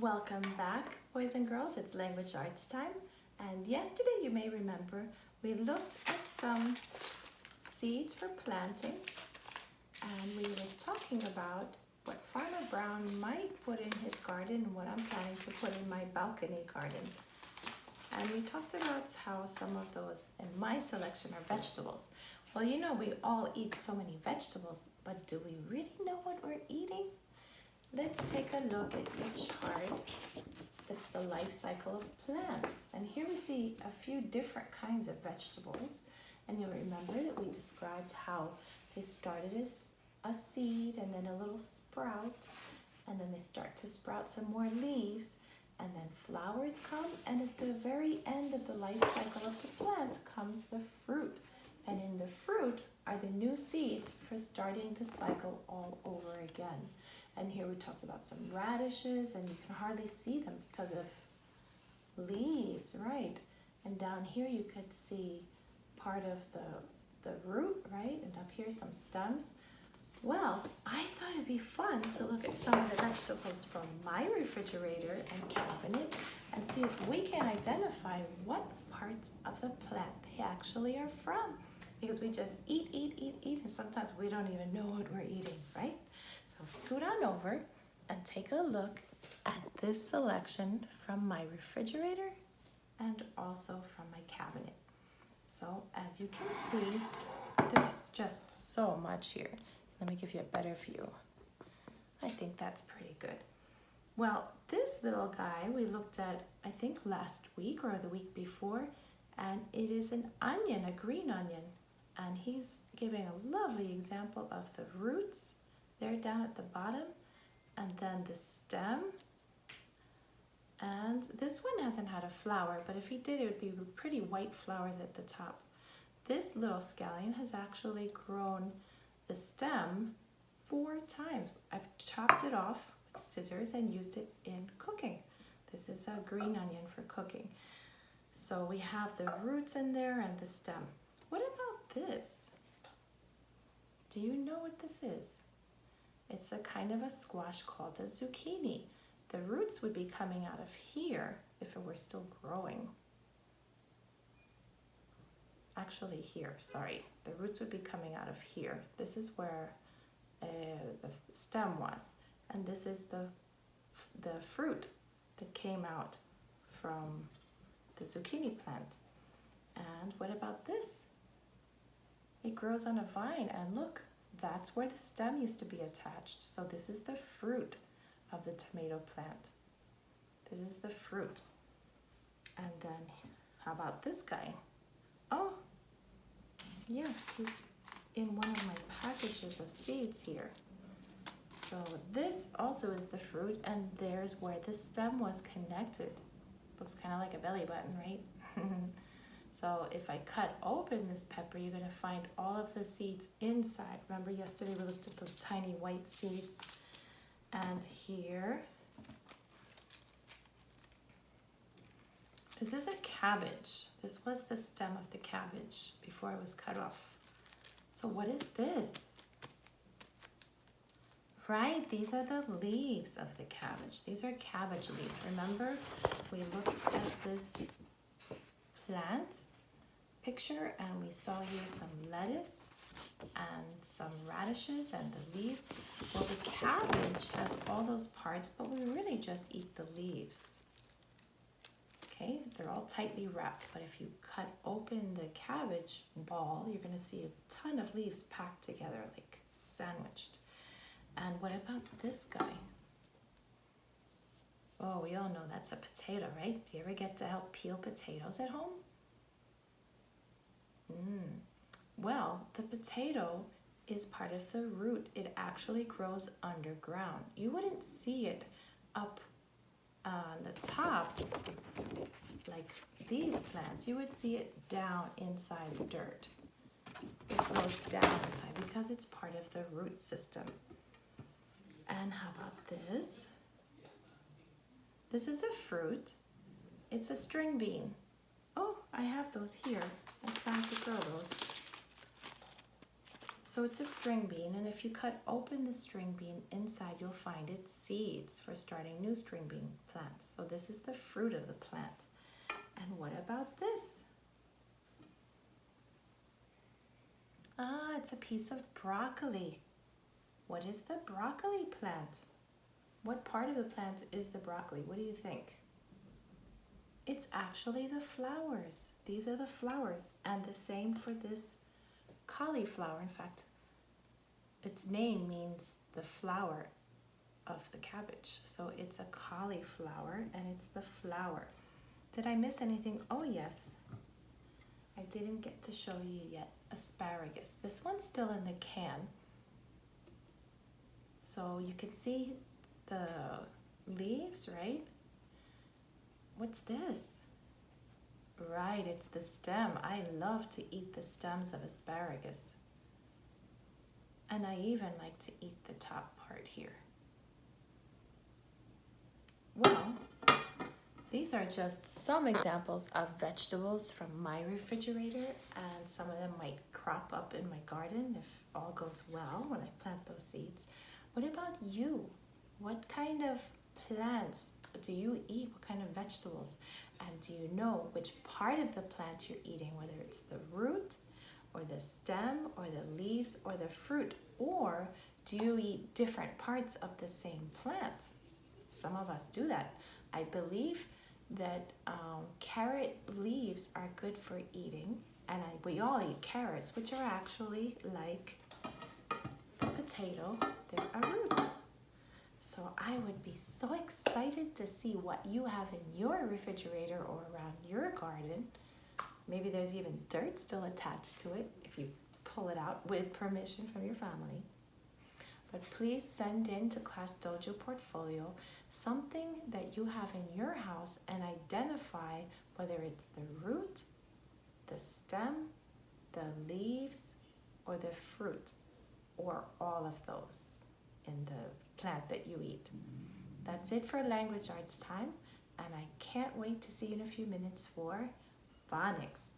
Welcome back, boys and girls. It's language arts time. And yesterday, you may remember, we looked at some seeds for planting and we were talking about what Farmer Brown might put in his garden and what I'm planning to put in my balcony garden. And we talked about how some of those in my selection are vegetables. Well, you know, we all eat so many vegetables, but do we really know what we're eating? Let's take a look at your chart. It's the life cycle of plants. And here we see a few different kinds of vegetables. And you'll remember that we described how they started as a seed and then a little sprout. And then they start to sprout some more leaves. And then flowers come. And at the very end of the life cycle of the plant comes the fruit. And in the fruit are the new seeds for starting the cycle all over again. And here we talked about some radishes, and you can hardly see them because of leaves, right? And down here you could see part of the root, right? And up here some stems. Well, I thought it'd be fun to look at some of the vegetables from my refrigerator and cabinet and see if we can identify what parts of the plant they actually are from. Because we just eat, and sometimes we don't even know what we're eating, right? So scoot on over and take a look at this selection from my refrigerator and also from my cabinet. So as you can see, there's just so much here. Let me give you a better view. I think that's pretty good. Well, this little guy we looked at, I think last week or the week before, and it is an onion, a green onion. And he's giving a lovely example of the roots. They're down at the bottom, and then the stem. And this one hasn't had a flower, but if he did, it would be pretty white flowers at the top. This little scallion has actually grown the stem 4 times. I've chopped it off with scissors and used it in cooking. This is a green onion for cooking. So we have the roots in there and the stem. What about this? Do you know what this is? It's a kind of a squash called a zucchini. The roots would be coming out of here if it were still growing. Actually here, sorry. The roots would be coming out of here. This is where the stem was. And this is the fruit that came out from the zucchini plant. And what about this? It grows on a vine, and look, that's where the stem used to be attached. So this is the fruit of the tomato plant. This is the fruit. And then, how about this guy? Oh, yes, he's in one of my packages of seeds here. So this also is the fruit, and there's where the stem was connected. Looks kind of like a belly button, right? So if I cut open this pepper, you're going to find all of the seeds inside. Remember yesterday we looked at those tiny white seeds. And here, this is a cabbage. This was the stem of the cabbage before it was cut off. So what is this? Right, these are the leaves of the cabbage. These are cabbage leaves. Remember, we looked at this plant picture and we saw here some lettuce and some radishes and the leaves. Well, the cabbage has all those parts, but we really just eat the leaves. Okay, they're all tightly wrapped, but if you cut open the cabbage ball, you're going to see a ton of leaves packed together, like sandwiched. And what about this guy? Oh, we all know that's a potato, right? Do you ever get to help peel potatoes at home? Well, the potato is part of the root. It actually grows underground. You wouldn't see it up on the top like these plants. You would see it down inside the dirt. It grows down inside because it's part of the root system. And how about this? This is a fruit. It's a string bean. Oh, I have those here. I plan to grow those. So it's a string bean, and if you cut open the string bean, inside you'll find its seeds for starting new string bean plants. So this is the fruit of the plant. And what about this? Ah, it's a piece of broccoli. What is the broccoli plant? What part of the plant is the broccoli? What do you think? It's actually the flowers. These are the flowers, and the same for this cauliflower. In fact, its name means the flower of the cabbage. So it's a cauliflower, and it's the flower. Did I miss anything? Oh yes, I didn't get to show you yet. Asparagus. This one's still in the can. So you can see the leaves, right? What's this? Right, it's the stem. I love to eat the stems of asparagus. And I even like to eat the top part here. Well, these are just some examples of vegetables from my refrigerator, and some of them might crop up in my garden if all goes well when I plant those seeds. What about you? What kind of plants do you eat? What kind of vegetables? And do you know which part of the plant you're eating, whether it's the root or the stem or the leaves or the fruit? Or do you eat different parts of the same plant? Some of us do that. I believe that carrot leaves are good for eating, and we all eat carrots, which are actually like the potato. They're a root. So I would be so excited to see what you have in your refrigerator or around your garden. Maybe there's even dirt still attached to it if you pull it out with permission from your family. But please send in to Class Dojo Portfolio something that you have in your house and identify whether it's the root, the stem, the leaves, or the fruit, or all of those in the plant that you eat. That's it for Language Arts Time, and I can't wait to see you in a few minutes for phonics.